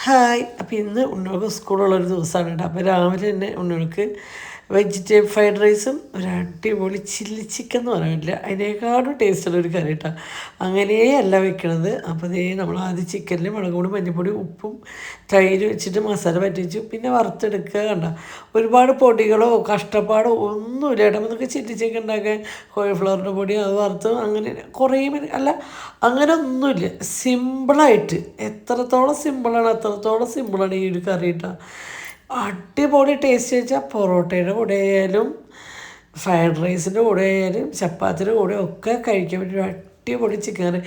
Hi. അപ്പോൾ ഇന്ന് ഉണ്ണുകൾക്ക് സ്കൂളുള്ളൊരു ദിവസമാണ് കേട്ടോ. അപ്പോൾ രാവിലെ തന്നെ ഉണ്ണുകൾക്ക് വെജിറ്റബിൾ ഫ്രൈഡ് റൈസും ഒരു അടിപൊളി ചില്ലി ചിക്കൻ എന്ന് പറയാൻ പറ്റില്ല, അതിനേക്കാളും ടേസ്റ്റുള്ളൊരു കറി കേട്ടോ. അങ്ങനെയല്ല വെക്കണത്. അപ്പോൾ ദേ നമ്മൾ ആദ്യം ചിക്കനിൽ മുളക് പൊടി, മഞ്ഞൾപ്പൊടി, ഉപ്പും തൈര് വെച്ചിട്ട് മസാല പറ്റിച്ചു, പിന്നെ വറുത്തെടുക്കുക. കണ്ട ഒരുപാട് പൊടികളോ കഷ്ടപ്പാടോ ഒന്നുമില്ല കേട്ടോ. നമുക്ക് ചില്ലി ചിക്കൻ ഉണ്ടാക്കാൻ കോളിഫ്ലവറിൻ്റെ പൊടി അത് വറുത്ത് അങ്ങനെ കുറേ അല്ല, അങ്ങനെ ഒന്നുമില്ല. സിമ്പിളായിട്ട് എത്രത്തോളം സിമ്പിളാണ് അത്രത്തോളം സിമ്പിളാണ് ഈ ഒരു കറി കേട്ടോ. അടിപൊളി ടേസ്റ്റ് വെച്ചാൽ പൊറോട്ടയുടെ കൂടെ ആയാലും ഫ്രൈഡ് റൈസിൻ്റെ കൂടെ ആയാലും ചപ്പാത്തിയുടെ കൂടെ ഒക്കെ കഴിക്കാൻ പറ്റിയ അടിപൊളി ചിക്കൻ കറി.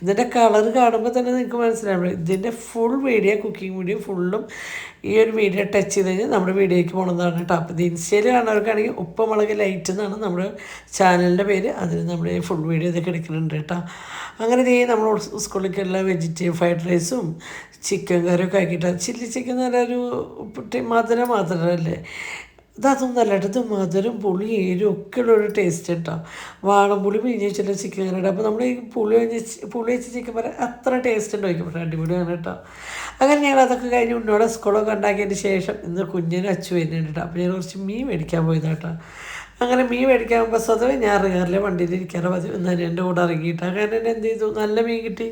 ഇതിൻ്റെ കളർ കാണുമ്പോൾ തന്നെ നിങ്ങൾക്ക് മനസ്സിലാവും. ഇതിൻ്റെ ഫുൾ വീഡിയോ, കുക്കിംഗ് വീഡിയോ ഫുള്ളും ഈ ഒരു വീഡിയോ ടച്ച് ചെയ്ത് കഴിഞ്ഞാൽ നമ്മുടെ വീഡിയോയ്ക്ക് പോകുന്നതാണ് കേട്ടോ. അപ്പോൾ ഇത് ഇൻസ്റ്റയിൽ കാണുന്നവർക്കാണെങ്കിൽ ഉപ്പ് മുളക് ലൈറ്റ് എന്നാണ് നമ്മുടെ ചാനലിൻ്റെ പേര്. അതിൽ നമ്മുടെ ഫുൾ വീഡിയോ ഇതൊക്കെ എടുക്കുന്നുണ്ട് കേട്ടോ. അങ്ങനെ നമ്മൾ സ്കൂളിലേക്കുള്ള വെജിറ്റബിൾ ഫ്രൈഡ് റൈസും ചിക്കൻ കറിയൊക്കെ ആക്കിയിട്ട്, ചില്ലി ചിക്കൻ നല്ലൊരു മധുരം മാത്രമല്ലേ, ഇതൊന്നല്ല കേട്ടോ. ഇത് മധുരം പുളി എരും ഒക്കെ ഉള്ളൊരു ടേസ്റ്റ് കേട്ടോ. വാളംപുളി പിഴിഞ്ഞ് വെച്ചിട്ട് ചിക്കൻ കറിയുടെ. അപ്പോൾ നമ്മൾ ഈ പുളി വെച്ച് ചിക്കൻ പറയാൻ അത്ര ടേസ്റ്റ് ഉണ്ടായിരിക്കും, പക്ഷേ അടിപൊളിയാണ് കേട്ടോ. അങ്ങനെ ഞങ്ങൾ അതൊക്കെ കഴിഞ്ഞ് ഉണ്ണോടെ സ്കൂളൊക്കെ ഉണ്ടാക്കിയതിന് ശേഷം ഇന്ന് കുഞ്ഞിന് അച്ചു വരുന്നുണ്ട് കേട്ടോ. അപ്പോൾ ഞാൻ കുറച്ച് മീൻ മേടിക്കാൻ പോയതാണ് കേട്ടോ. അങ്ങനെ മീൻ മേടിക്കാൻ പോകുമ്പോൾ സ്വതവേ ഞാൻ ഇറങ്ങാറില്ല, വണ്ടിയിൽ ഇരിക്കാറ് പതിവ്. എന്നാൽ എൻ്റെ കൂടെ ഇറങ്ങിയിട്ട് അങ്ങനെ തന്നെ എന്ത് ചെയ്തു, നല്ല മീൻ കിട്ടി.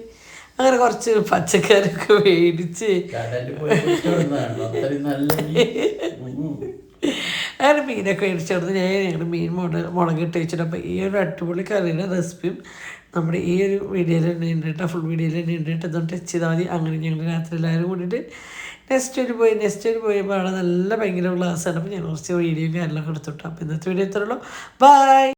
അങ്ങനെ കുറച്ച് പച്ചക്കറിയൊക്കെ മേടിച്ച് അങ്ങനെ മീനൊക്കെ മേടിച്ചെടുത്ത് ഞങ്ങൾ മീൻ മുളകിട്ട് വെച്ചിട്ട്. അപ്പോൾ ഈ ഒരു അടിപൊളി കറിയുടെ റെസിപ്പിയും നമ്മുടെ ഈ ഒരു വീഡിയോയിൽ തന്നെ ഉണ്ട് കേട്ടോ. ഫുൾ വീഡിയോയിൽ തന്നെ ഉണ്ട് കേട്ടോ. ഇതൊന്ന് ടച്ച് ചെയ്താൽ മതി. അങ്ങനെ ഞങ്ങൾ രാത്രി എല്ലാവരും കൂടിയിട്ട് നെക്സ്റ്റ് പോയപ്പോൾ അവിടെ നല്ല ഭയങ്കര ഗ്ലാസ്സാണ്. അപ്പോൾ ഞാൻ കുറച്ച് വീഡിയോയും കാര്യങ്ങളൊക്കെ എടുത്തിട്ടു. അപ്പോൾ ഇന്നത്തെ വീഡിയോ ഇത്രയുള്ളൂ. ബൈ.